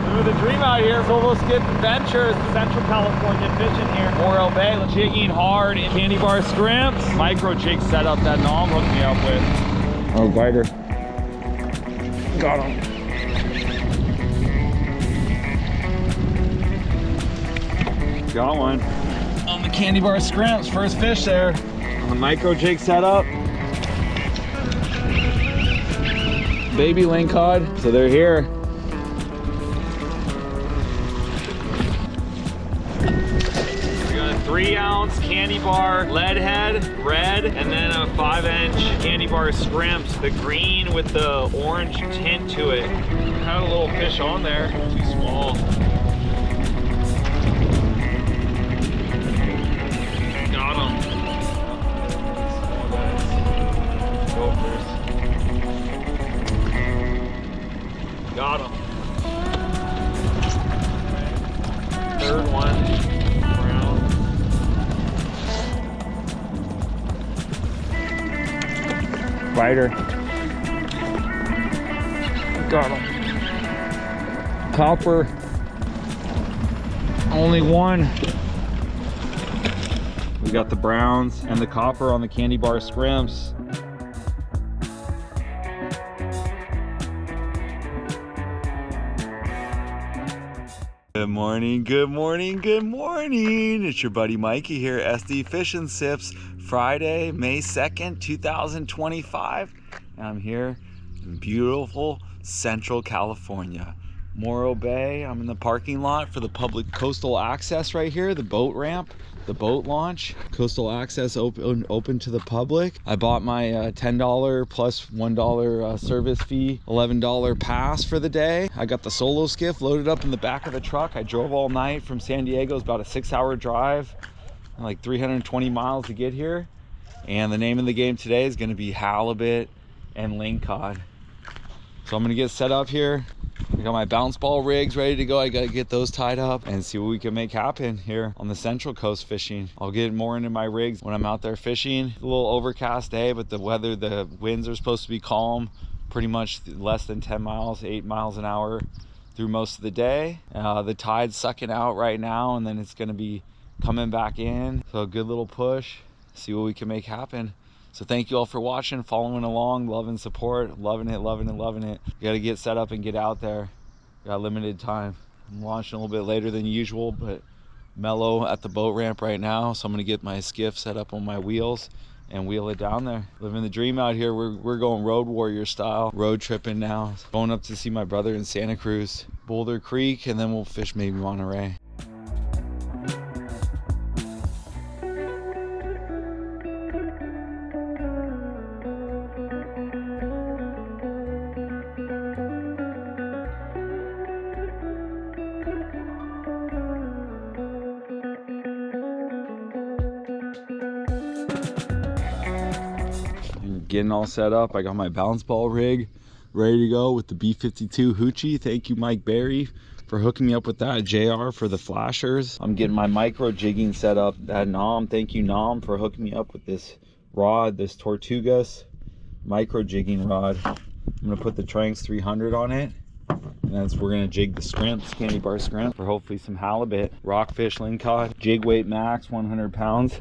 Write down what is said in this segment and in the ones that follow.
Living the dream out here. Solo Skiff Adventures, Central California fishing here. Morro Bay, jigging hard in candy bar scrimps. Micro jig setup that Nom hooked me up with. Oh, biter. Got him. Got one. On the candy bar scrimps, first fish there. On the micro jig setup. Baby Lingcod, so they're here. We got a 3-ounce candy bar lead head, red, and then a 5-inch candy bar scrimps, the green with the orange tint to it. Had a little fish on there, too small. Got him. Gophers. Got him. Third one. Brown. Biter. Got him. Copper. Only one. We got the browns and the copper on the candy bar scrimps. Good morning, good morning, good morning. It's your buddy Mikey here, SD Fish and Sips, Friday, May 2nd, 2025. And I'm here in beautiful Central California. Morro Bay. I'm in the parking lot for the public coastal access right here, the boat ramp, the boat launch. Coastal access open to the public. I bought my $10 plus $1 service fee, $11 pass for the day. I got the Solo Skiff loaded up in the back of the truck. I drove all night from San Diego. It's about a 6-hour drive, like 320 miles to get here. And the name of the game today is going to be halibut and lingcod. So I'm going to get set up here. I got my bounce ball rigs ready to go. I got to get those tied up and see what we can make happen here on the Central Coast fishing. I'll get more into my rigs when I'm out there fishing. A little overcast day, but the weather, the winds are supposed to be calm, pretty much less than 10 miles, 8 miles an hour through most of the day. The tide's sucking out right now, and then it's going to be coming back in. So a good little push, see what we can make happen. So thank you all for watching, following along, love and support, loving it, loving it, loving it. You got to get set up and get out there. Got limited time. I'm launching a little bit later than usual, but mellow at the boat ramp right now. So I'm going to get my skiff set up on my wheels and wheel it down there. Living the dream out here. We're going road warrior style, road tripping now. Going up to see my brother in Santa Cruz, Boulder Creek, and then we'll fish maybe Monterey. Getting all set up. I got my bounce ball rig ready to go with the B52 Hoochie. Thank you, Mike Berry, for hooking me up with that. JR for the flashers. I'm getting my micro jigging set up. That Nom, thank you Nom for hooking me up with this rod, this Tortugas micro jigging rod. I'm gonna put the Tranx 300 on it, and we're gonna jig the scrimps, candy bar scrimp, for hopefully some halibut, rockfish, lingcod. Jig weight max 100 pounds.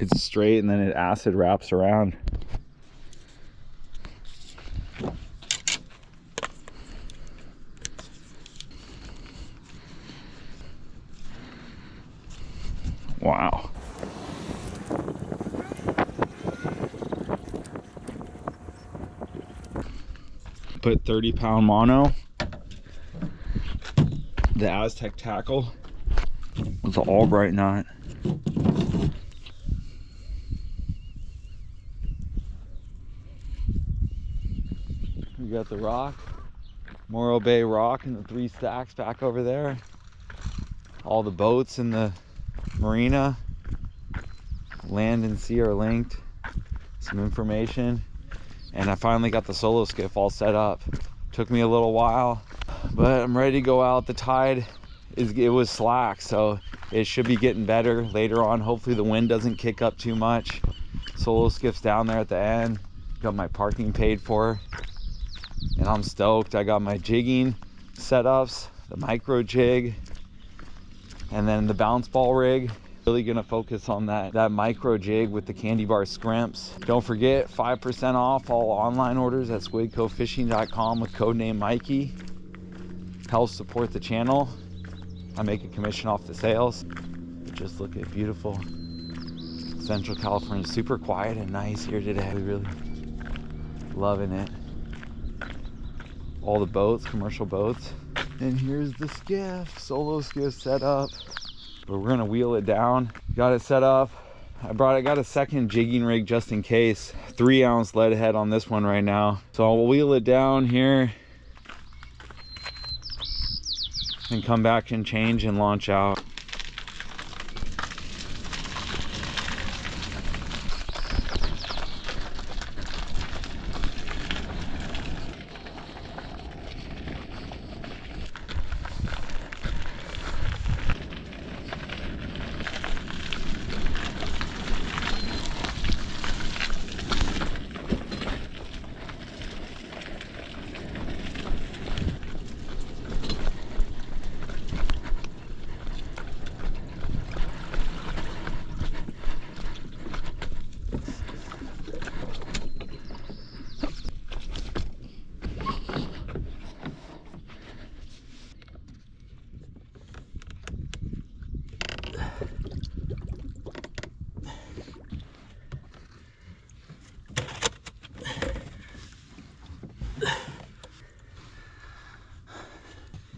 It's straight and then it acid wraps around. Wow. Put 30-pound mono, the Aztec tackle with the Albright knot. We got the rock, Morro Bay rock, and the 3 stacks back over there. All the boats in the marina, land and sea are linked. Some information, and I finally got the Solo Skiff all set up. Took me a little while, but I'm ready to go out. The tide it was slack, so it should be getting better later on. Hopefully the wind doesn't kick up too much. Solo skiff's down there at the end. Got my parking paid for, and I'm stoked. I got my jigging setups, the micro jig, and then the bounce ball rig. Really gonna focus on that micro jig with the candy bar scrimps. Don't forget, 5% off all online orders at squidcofishing.com with code name Mikey. Helps support the channel. I make a commission off the sales. Just look at beautiful Central California. Super quiet and nice here today. Really loving it. All the boats, commercial boats. And here's the skiff, solo skiff set up. But we're gonna wheel it down. Got it set up. I got a second jigging rig just in case. 3-ounce lead head on this one right now. So I'll wheel it down here and come back and change and launch out.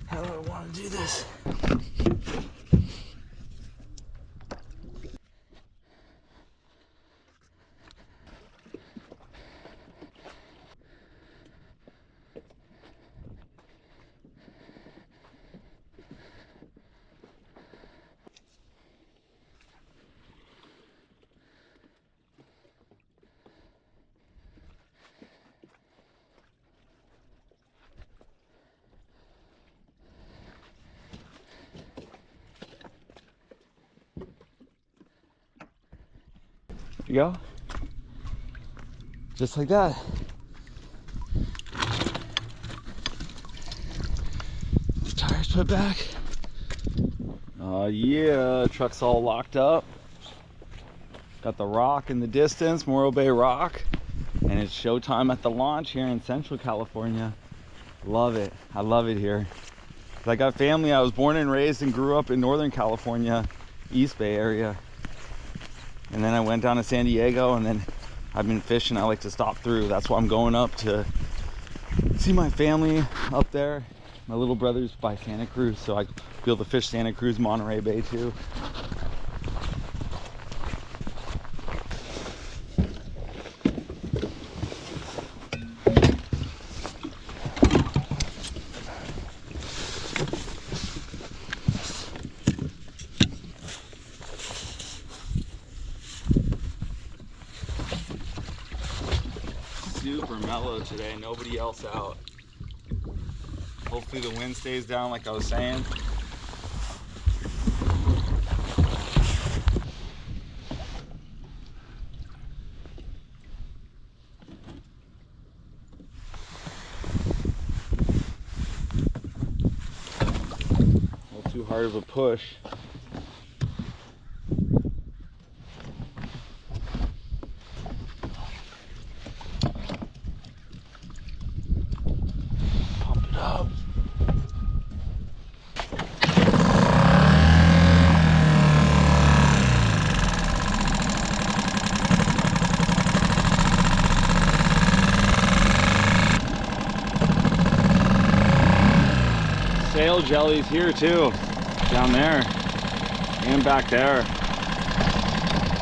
How do I want to do this? There you go. Just like that. Tires put back. Yeah, truck's all locked up. Got the rock in the distance, Morro Bay Rock. And it's showtime at the launch here in Central California. Love it. I love it here. I got family. I was born and raised and grew up in Northern California, East Bay area. And then I went down to San Diego, and then I've been fishing. I like to stop through. That's why I'm going up to see my family up there. My little brother's by Santa Cruz, so I be able to fish Santa Cruz, Monterey Bay too. Super mellow today, nobody else out. Hopefully the wind stays down like I was saying. Not too hard of a push. Sail jellies here too, down there and back there.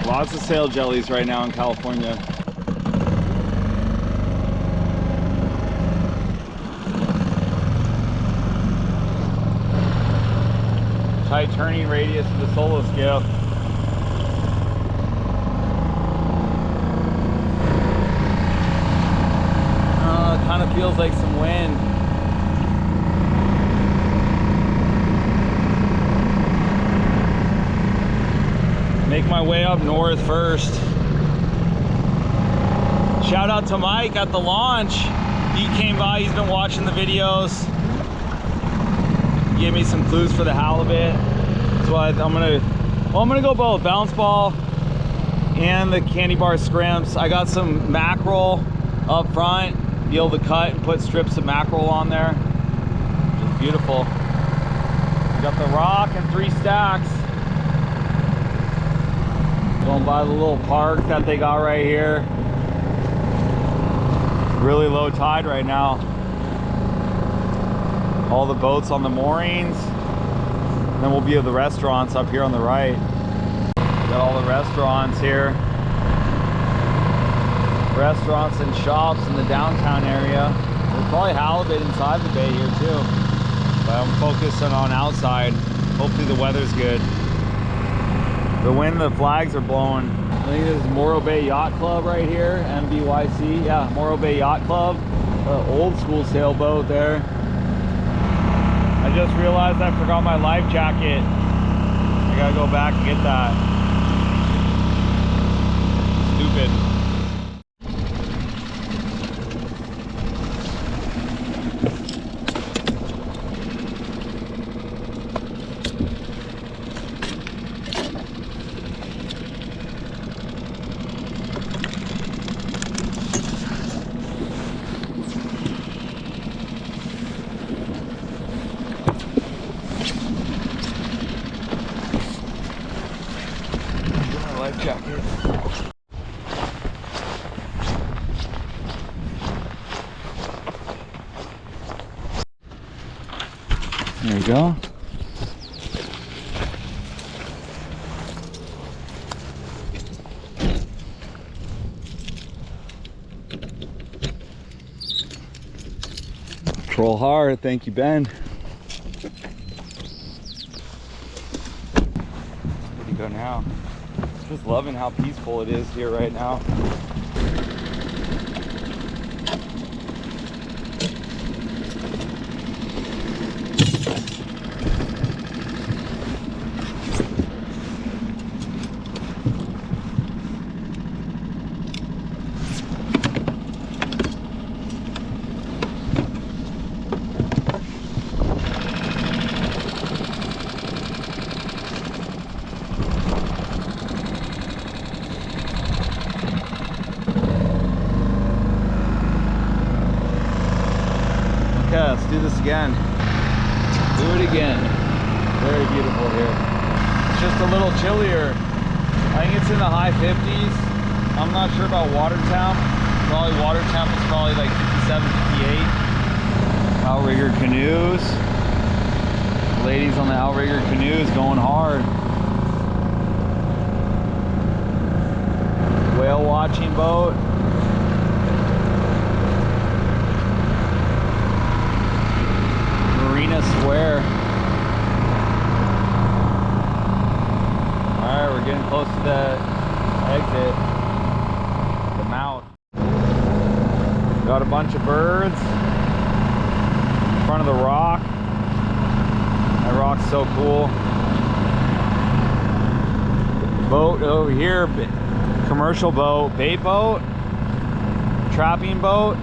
Lots of sail jellies right now in California. Tight turning radius of the solo skiff. Kind of feels like some wind. Make my way up north first. Shout out to Mike at the launch. He came by, he's been watching the videos. He gave me some clues for the halibut. So I'm gonna go both bounce ball and the candy bar scrimps. I got some mackerel up front, be able to cut and put strips of mackerel on there. Just beautiful. Got the rock and 3 stacks. Going by the little park that they got right here. Really low tide right now. All the boats on the moorings. And then we'll be at the restaurants up here on the right. Got all the restaurants here. Restaurants and shops in the downtown area. There's probably halibut inside the bay here too. But I'm focusing on outside. Hopefully the weather's good. The wind, the flags are blowing. I think this is Morro Bay Yacht Club right here, MBYC. Yeah, Morro Bay Yacht Club. Old school sailboat there. I just realized I forgot my life jacket. I gotta go back and get that. Stupid. Jacket. There you go. Troll hard, thank you, Ben. Where'd you go now? Just loving how peaceful it is here right now. Okay, let's do this again. Do it again. Very beautiful here. It's just a little chillier. I think it's in the high 50s. I'm not sure about Watertown. Probably Watertown was probably like 57, 58. Outrigger canoes. Ladies on the outrigger canoes going hard. Whale watching boat. Square. Alright, we're getting close to the exit. The mouth. Got a bunch of birds in front of the rock. That rock's so cool. Boat over here, commercial boat, bait boat, trapping boat.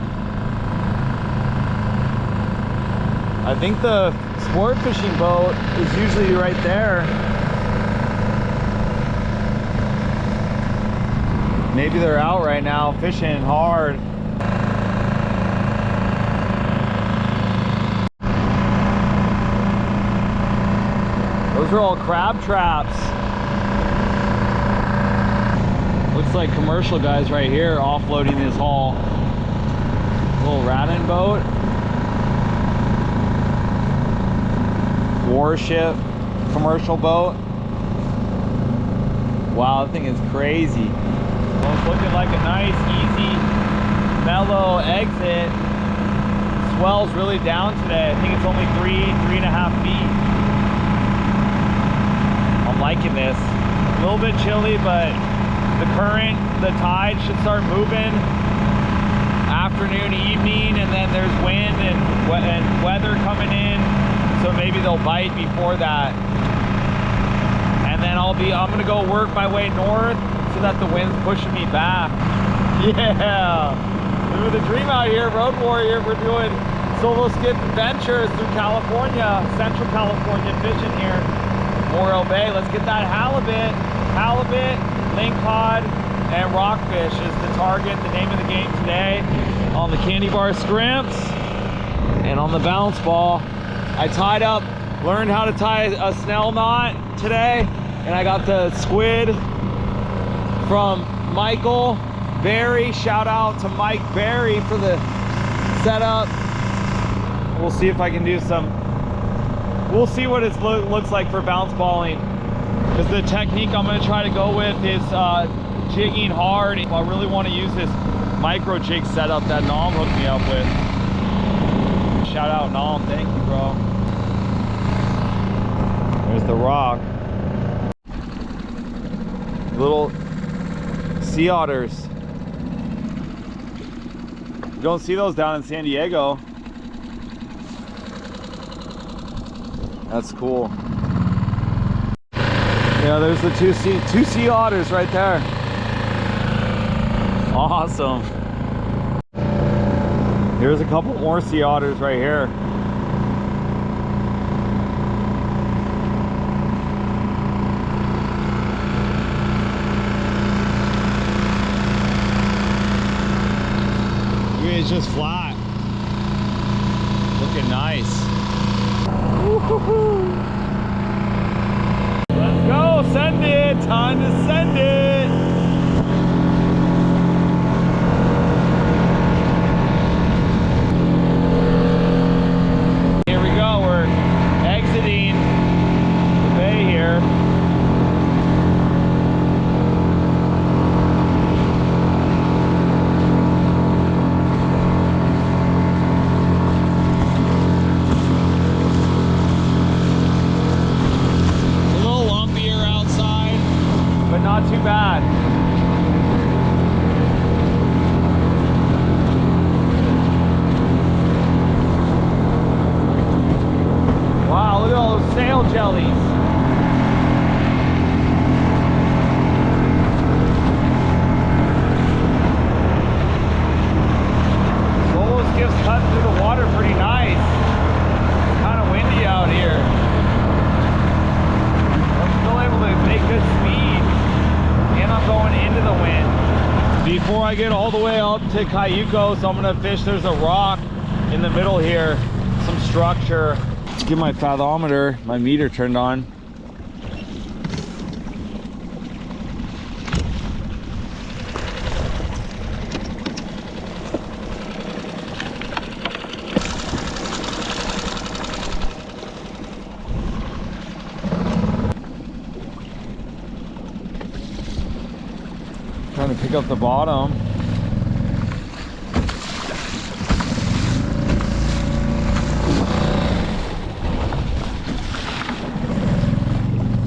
I think the sport fishing boat is usually right there. Maybe they're out right now fishing hard. Those are all crab traps. Looks like commercial guys right here offloading this haul. Little rattan boat. Warship commercial boat. Wow, that thing is crazy. Well, it's looking like a nice, easy, mellow exit. Swell's really down today. I think it's only 3.5 feet. I'm liking this. A little bit chilly, but the current, the tide should start moving afternoon, evening, and then there's wind and weather coming in. So maybe they'll bite before that. And and then I'm gonna go work my way north so that the wind's pushing me back. Yeah, living the dream out here, road warrior. We're doing solo skiff adventures through California, Central California, fishing here, Morro Bay. Let's get that halibut, lingcod, and rockfish is the target, the name of the game today. On the candy bar scrimps and on the bounce ball. I tied up, learned how to tie a snell knot today, and I got the squid from Michael Barry. Shout out to Mike Barry for the setup. We'll see if I can do some, we'll see what it looks like for bounce balling, because the technique I'm going to try to go with is jigging hard. I really want to use this micro jig setup that Nom hooked me up with. Shout out Nom, thank you, bro. There's the rock. Little sea otters. You don't see those down in San Diego. That's cool. Yeah, there's the two sea otters right there. Awesome. Here's a couple more sea otters right here. It's just flat. Looking nice. Woo-hoo-hoo. Let's go, send it. Time to send it. Here we go. We're exiting the bay here. Not too bad. Wow, look at all those sail jellies. Solo skiff's cutting through the water pretty nice. It's kind of windy out here. I'm still able to make good speed. And I'm going into the wind. Before I get all the way up to Cayucos, I'm gonna fish. There's a rock in the middle here, some structure. Let's get my fathometer, my meter turned on. Trying to pick up the bottom.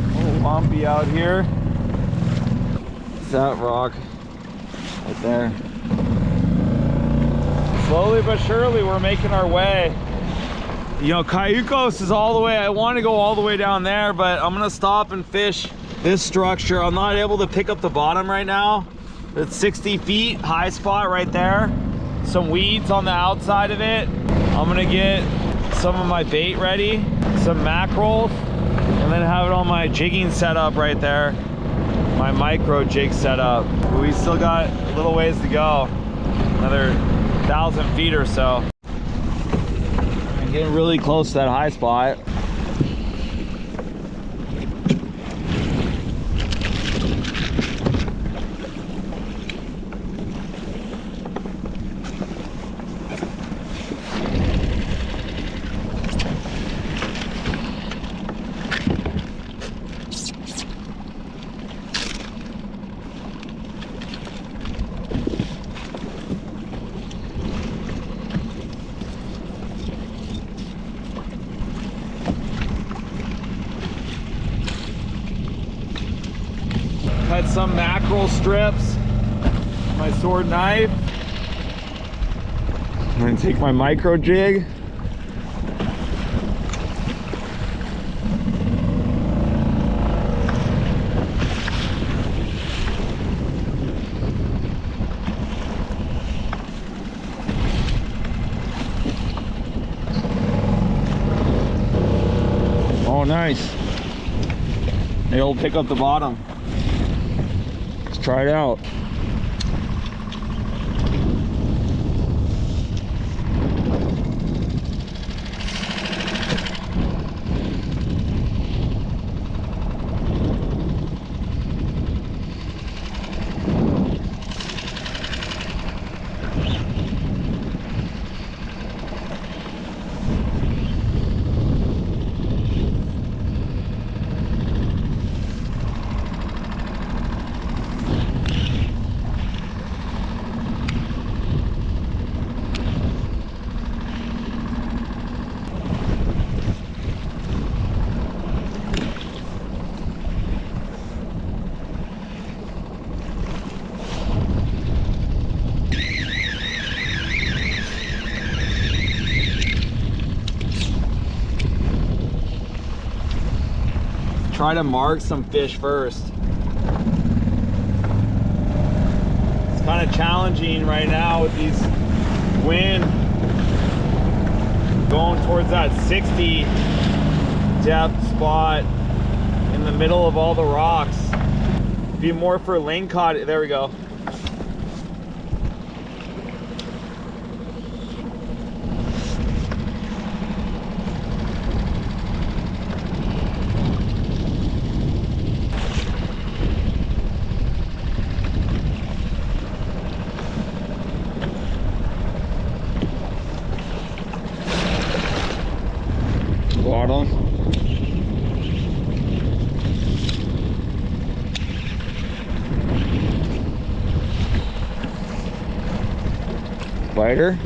A little lumpy out here. It's that rock right there. Slowly but surely we're making our way. You know, Cayucos is all the way. I want to go all the way down there, but I'm gonna stop and fish this structure. I'm not able to pick up the bottom right now. It's 60 feet, high spot right there. Some weeds on the outside of it. I'm gonna get some of my bait ready, some mackerels, and then have it on my jigging setup right there. My micro jig setup. We still got a little ways to go. Another 1,000 feet or so. I'm getting really close to that high spot. Cut some mackerel strips, my sword knife. I'm gonna take my micro jig. nice. Maybe we'll pick up the bottom. Let's try it out. Try to mark some fish first. It's kind of challenging right now with these wind going towards that 60 depth spot in the middle of all the rocks. Be more for Lingcod. There we go. Bottom. Spider.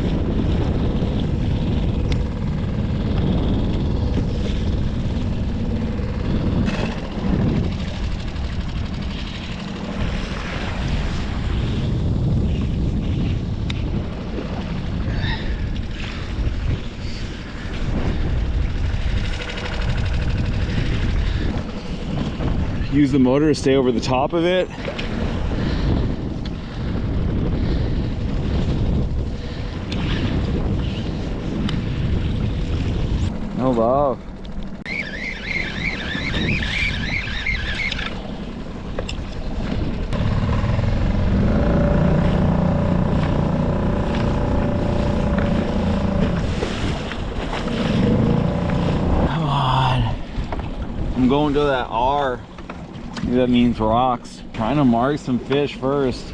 Use the motor to stay over the top of it. No love. Come on. I'm going to that R. Maybe that means rocks. Trying to mark some fish first.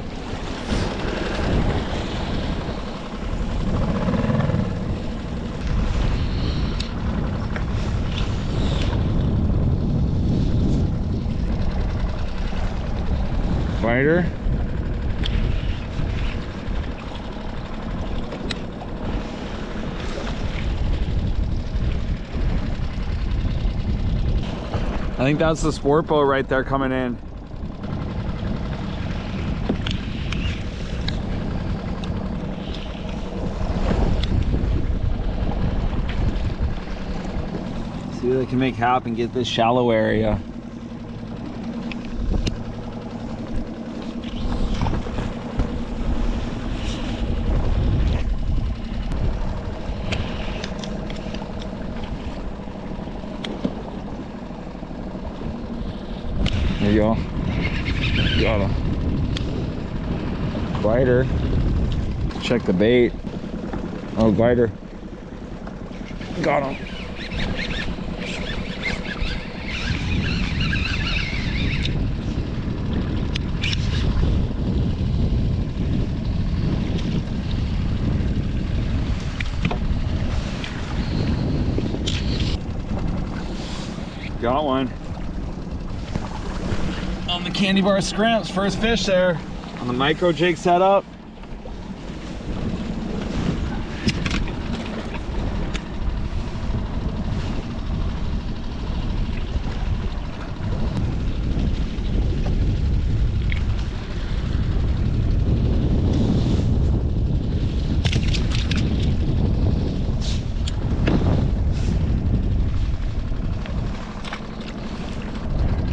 Spider. I think that's the sport boat right there coming in. See what I can make happen, get this shallow area. There you go. Got him. Glider. Check the bait. Oh, glider. Got him. Got one. On the candy bar scrimps, first fish there on the micro jig setup.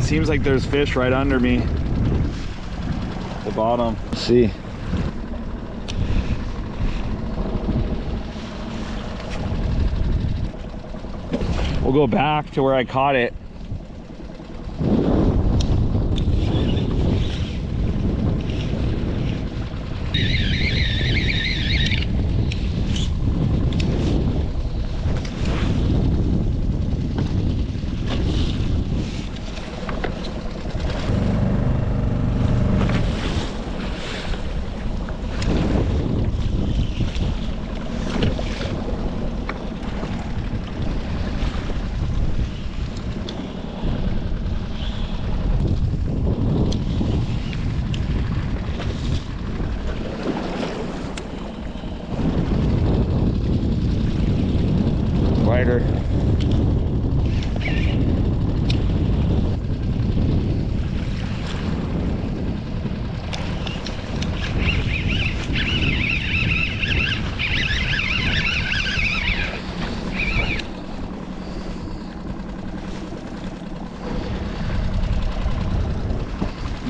Seems like there's fish right under me at the bottom. Let's see. We'll go back to where I caught it. Wider.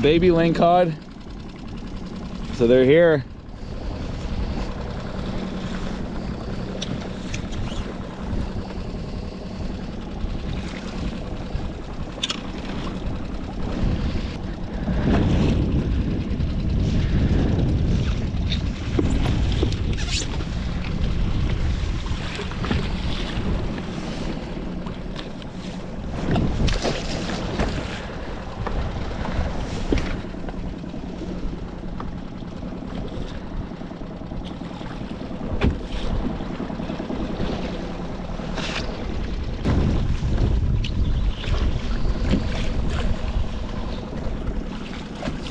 Baby Lingcod. So they're here.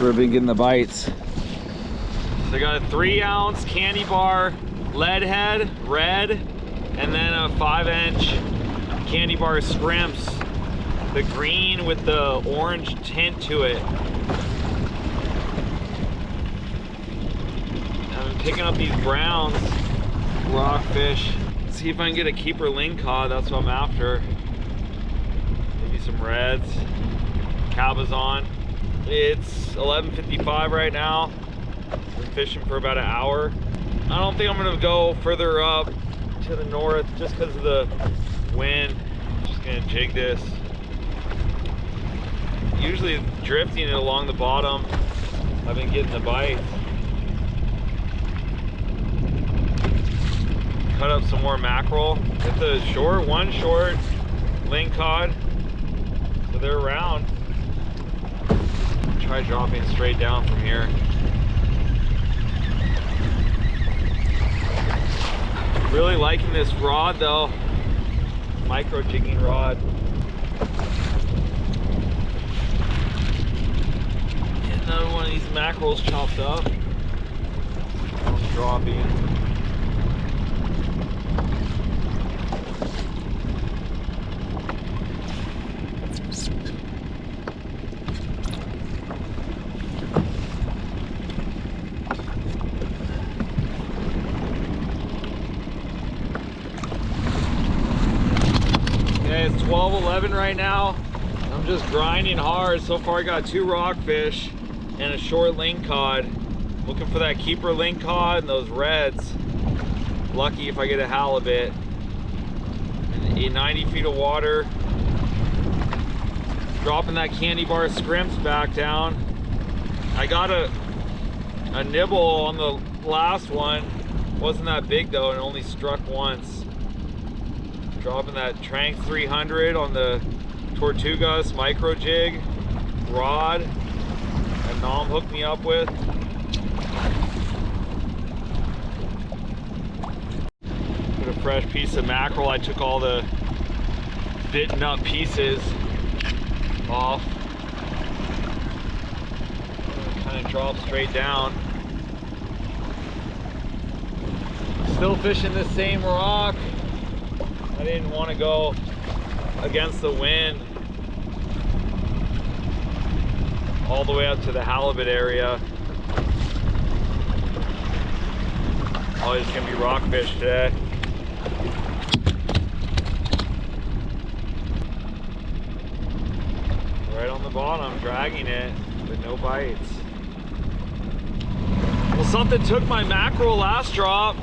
We've been getting the bites. So I got a 3-ounce candy bar lead head, red, and then a 5-inch candy bar scrimps, the green with the orange tint to it. I've been picking up these browns, rockfish. See if I can get a keeper lingcod, that's what I'm after. Maybe some reds, cabezon. It's 11:55 right now. Been fishing for about an hour. I don't think I'm gonna go further up to the north just because of the wind. Just gonna jig this. Usually drifting it along the bottom. I've been getting the bites. Cut up some more mackerel. Hit the short, one short lingcod. So they're around. Try dropping straight down from here. Really liking this rod though. Micro jigging rod. Get another one of these mackerels chopped up. I'm dropping. It's 12:11 right now. I'm just grinding hard. So far I got 2 rockfish and a short lingcod. Looking for that keeper lingcod and those reds. Lucky if I get a halibut. And 90 feet of water. Dropping that candy bar scrimps back down. I got a nibble on the last one. Wasn't that big though, and only struck once. Dropping that Trank 300 on the Tortugas micro jig rod that Nom hooked me up with. Put a fresh piece of mackerel. I took all the bitten up pieces off. Kind of drop straight down. Still fishing the same rock. I didn't want to go against the wind all the way up to the halibut area. Probably just gonna be rockfish today. Right on the bottom, dragging it, but no bites. Well, something took my mackerel last drop.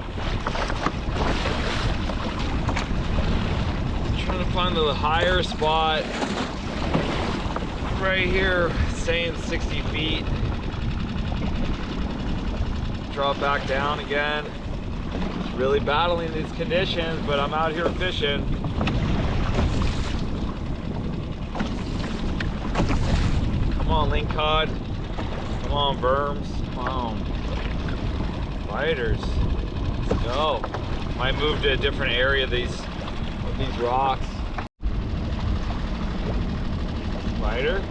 Trying to find the higher spot right here, saying 60 feet. Drop back down again. It's really battling these conditions, but I'm out here fishing. Come on, Lingcod. Come on, Berms. Come on. Fighters. Let's go. Might move to a different area of these rocks. Spider.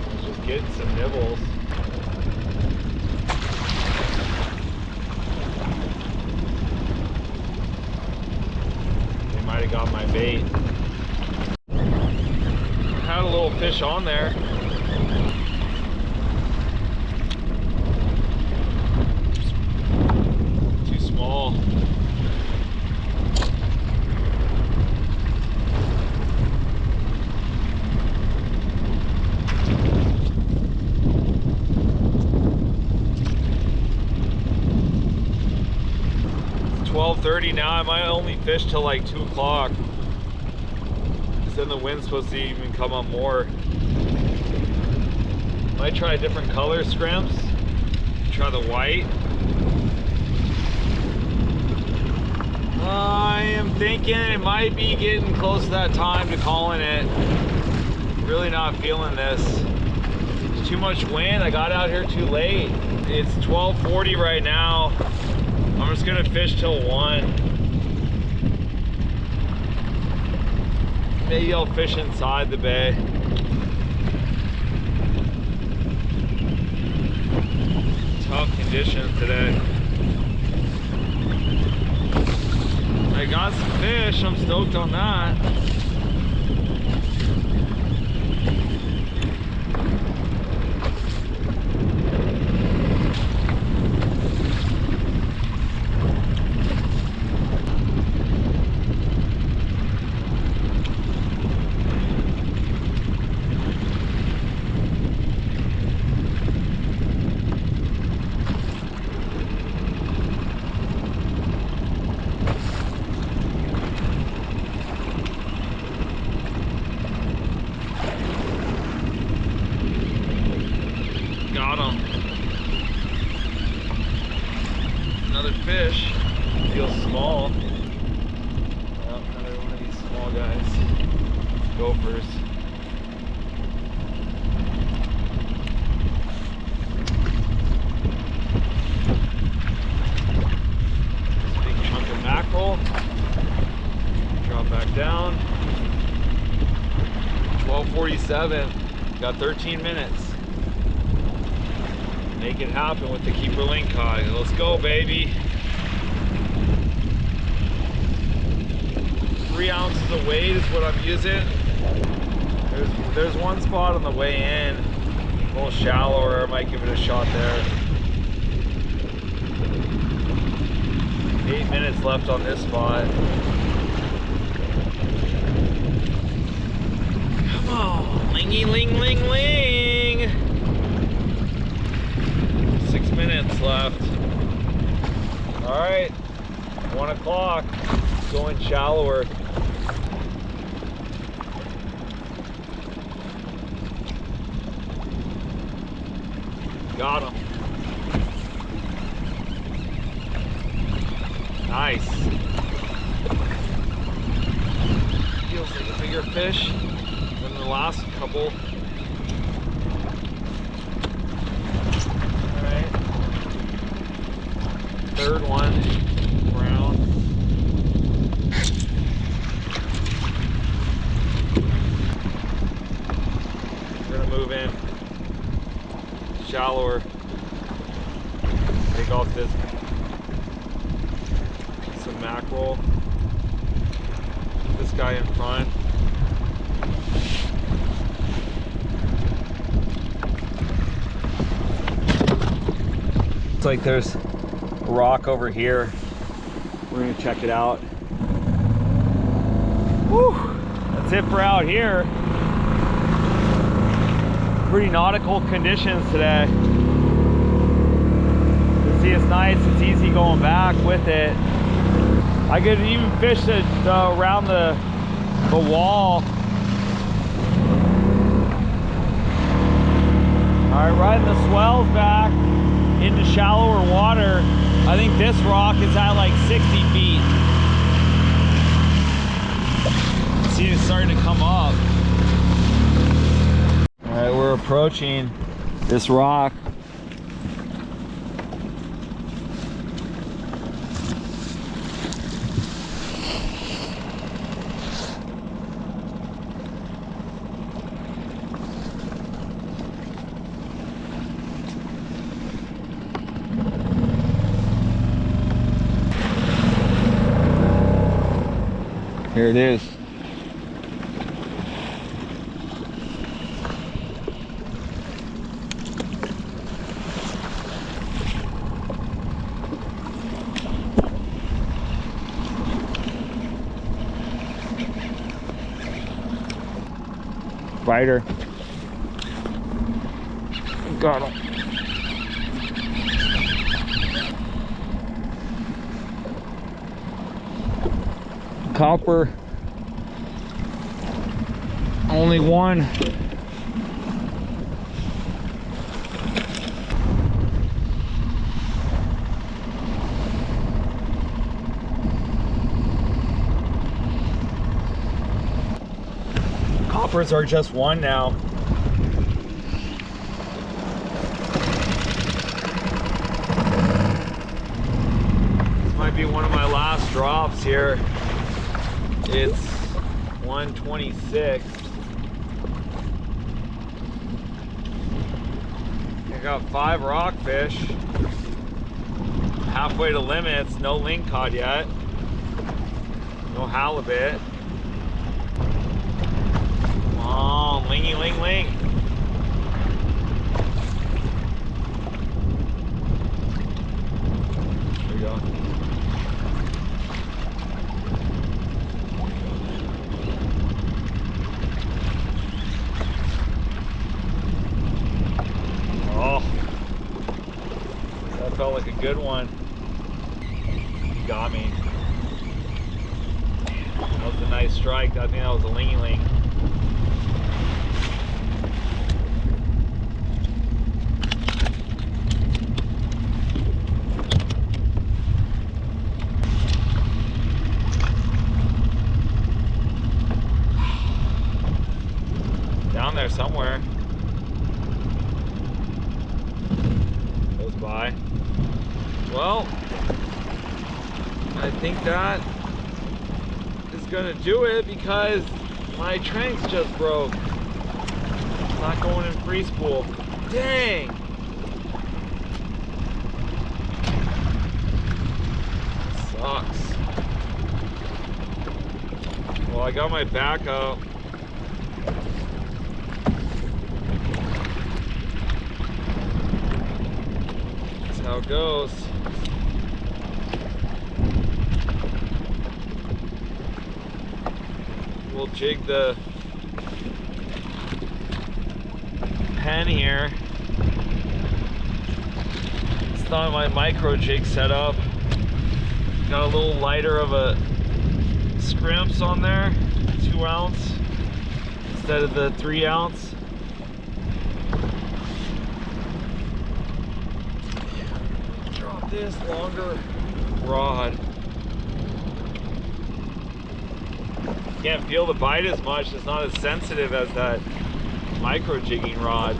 Let's just get some nibbles. They might have got my bait. I had a little fish on there. Too small. It's 12:30 now. I might only fish till like 2 o'clock. Because then the wind's supposed to even come up more. Might try a different color scrimps. Try the white. I am thinking it might be getting close to that time to calling it. Really not feeling this. There's too much wind. I got out here too late. It's 12:40 right now. I'm just gonna fish till 1. Maybe I'll fish inside the bay. Tough conditions today. I got some fish, I'm stoked on that. Got him. Another fish. Feels small. Well, another one of these small guys. Gophers. Big chunk of mackerel. Drop back down. 12:47. Got 13 minutes. Make it happen with the keeper Lingcod. Let's go, baby. 3 ounces of weight is what I'm using. There's one spot on the way in, a little shallower. I might give it a shot there. 8 minutes left on this spot. Come on, lingy ling ling ling. 6 minutes left. All right, 1 o'clock, going shallower. Got him. Nice. Feels like a bigger fish than the last couple. Third one, brown. We're gonna move in shallower. Take off this piece of mackerel. This guy in front. Looks like there's rock over here. We're gonna check it out. Whew, that's it for out here. Pretty nautical conditions today. You see, it's nice, it's easy going back with it. I could even fish it around the the wall. All right, riding the swells back into shallower water. I think this rock is at like 60 feet. See, it's starting to come up. All right, we're approaching this rock. Here it is. Spider. Got him. Copper. Only one. Coppers are just one now. This might be one of my last drops here. It's 126. I got 5 rockfish. Halfway to limits, no lingcod yet. No halibut. Come on, lingy ling ling. There we go. Felt like a good one. You got me. That was a nice strike. I think that was a lingy ling. Down there somewhere. Goes by. Well, I think that is gonna do it because my tranks just broke. It's not going in free spool. Dang! Sucks. Well, I got my backup. That's how it goes. We'll jig the pen here. It's not my micro jig setup. Got a little lighter of a scrimps on there, 2 ounce instead of the 3 ounce. Drop this longer rod. Can't feel the bite as much. It's not as sensitive as that micro jigging rod.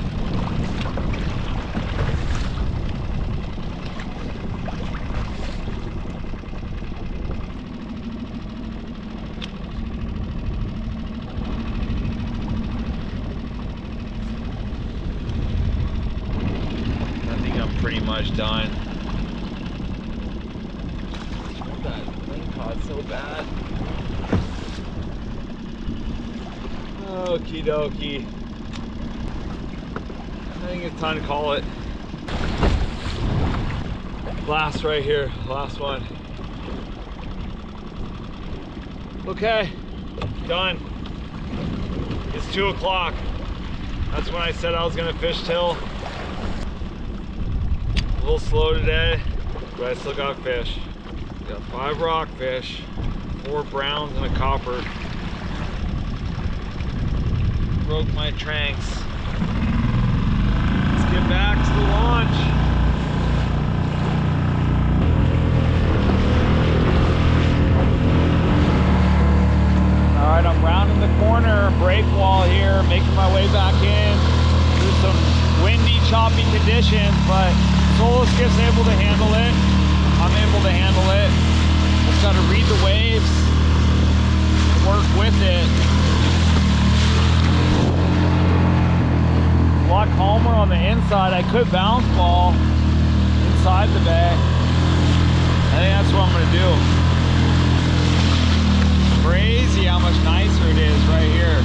I think I'm pretty much done. That lingcod so bad. Okie dokie. I think it's time to call it. Last right here, last one. Okay, done. It's 2 o'clock. That's when I said I was gonna fish till. A little slow today, but I still got fish. Got 5 rockfish, 4 browns and a copper. broke my tranks. Let's get back to the launch. Alright, I'm rounding the corner, brake wall here, making my way back in through some windy, choppy conditions, but Solo Skiff's able to handle it. I'm able to handle it. Just gotta read the waves and work with it. A lot calmer on the inside. I could bounce ball inside the bay. I think that's what I'm gonna do. Crazy how much nicer it is right here.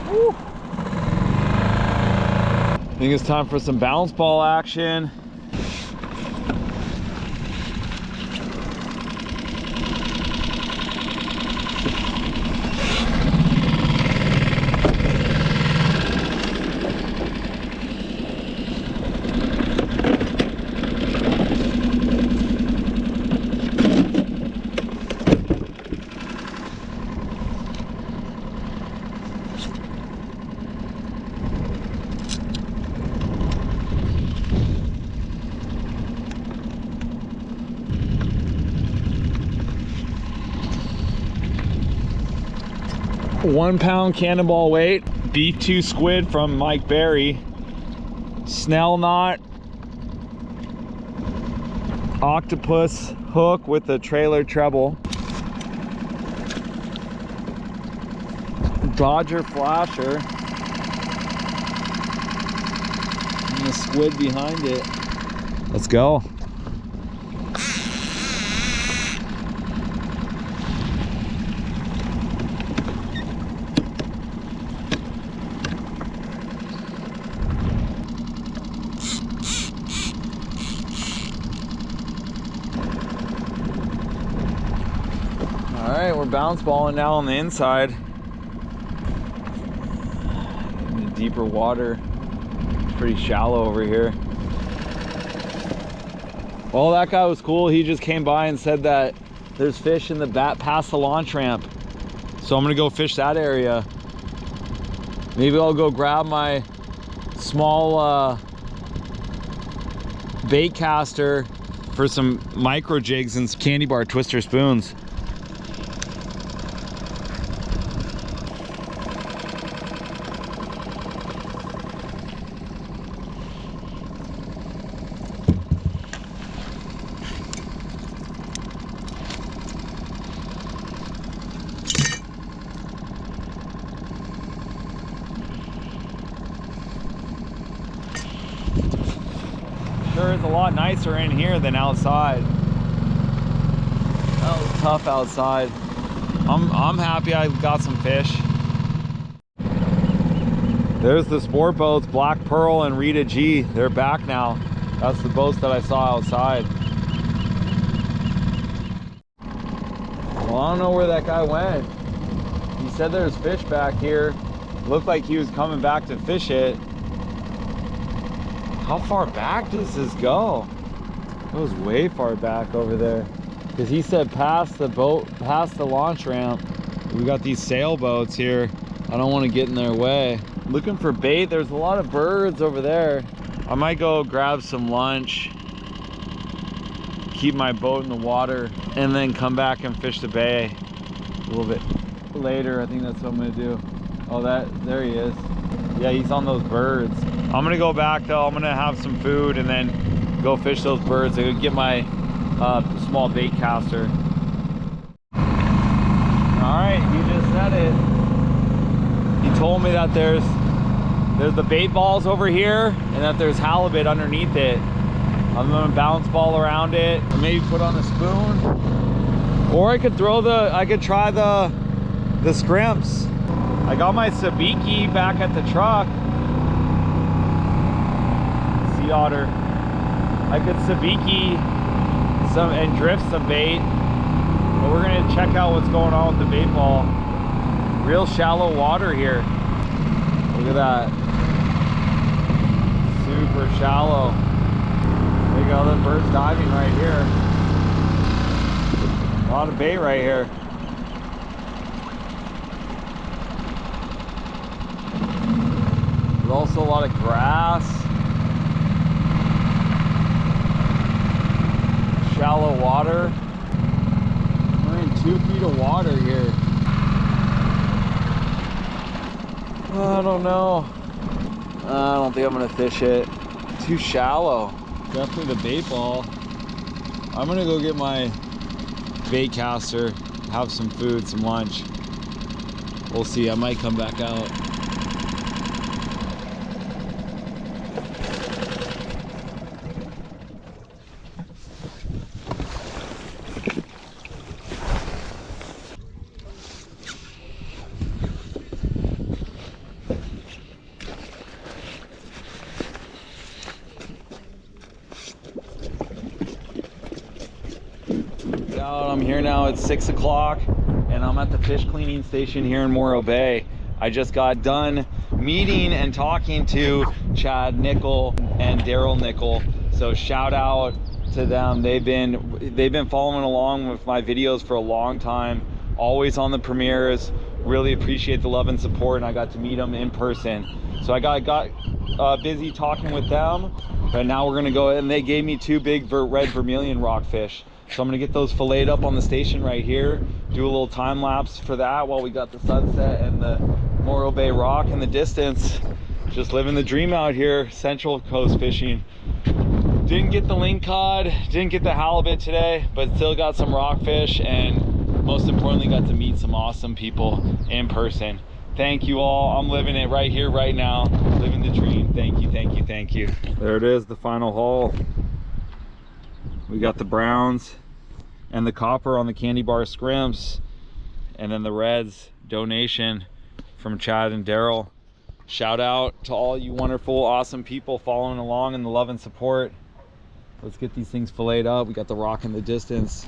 Woo. I think it's time for some bounce ball action. One pound cannonball weight, B2 squid from Mike Berry, snell knot, octopus hook with a trailer treble, Dodger flasher, and the squid behind it. Let's go. Alright, we're bounce balling now on the inside. In the deeper water. It's pretty shallow over here. Well, that guy was cool. He just came by and said that there's fish in the bat past the launch ramp. So I'm gonna go fish that area. Maybe I'll go grab my small bait caster for some micro jigs and some candy bar twister spoons. Sure is a lot nicer in here than outside. That was tough outside. I'm happy I got some fish. There's the sport boats, Black Pearl and Rita G. They're back now. That's the boats that I saw outside. Well, I don't know where that guy went. He said there's fish back here. Looked like he was coming back to fish it. How far back does this go? It goes way far back over there. Because he said past the boat, past the launch ramp. We got these sailboats here. I don't want to get in their way. Looking for bait. There's a lot of birds over there. I might go grab some lunch, keep my boat in the water, and then come back and fish the bay a little bit later. I think that's what I'm gonna do. Oh, there he is. Yeah, he's on those birds. I'm gonna go back though. I'm gonna have some food and then go fish those birds. I could get my small bait caster. All right, he just said it. He told me that there's the bait balls over here and that there's halibut underneath it. I'm gonna bounce ball around it, or maybe put on a spoon, or I could try the scrimps. I got my sabiki back at the truck. Sea otter. I could sabiki some and drift some bait, but we're gonna check out what's going on with the bait ball. Real shallow water here. Look at that. Super shallow. They we go, the bird's diving right here. A lot of bait right here. There's also a lot of grass. Shallow water. We're in 2 feet of water here. I don't know. I don't think I'm gonna fish it. Too shallow. Definitely the bait ball. I'm gonna go get my bait caster, have some food, some lunch. We'll see, I might come back out. I'm here now, it's 6 o'clock and I'm at the fish cleaning station here in Morro Bay. I just got done meeting and talking to Chad Nickel and Daryl Nickel, so shout out to them. They've been following along with my videos for a long time, always on the premieres. Really appreciate the love and support, and I got to meet them in person. So I got busy talking with them, but now we're gonna go, and they gave me 2 big red vermilion rockfish. So I'm gonna get those filleted up on the station right here, do a little time lapse for that while we got the sunset and the Morro Bay rock in the distance. Just living the dream out here, Central Coast fishing. Didn't get the lingcod, didn't get the halibut today, but still got some rockfish, and most importantly got to meet some awesome people in person. Thank you all. I'm living it right here, right now, living the dream. Thank you, thank you, thank you. There it is, the final haul. We got the browns and the copper on the candy bar scrimps, and then the reds donation from Chad and Daryl. Shout out to all you wonderful, awesome people following along and the love and support. Let's get these things filleted up. We got the rock in the distance.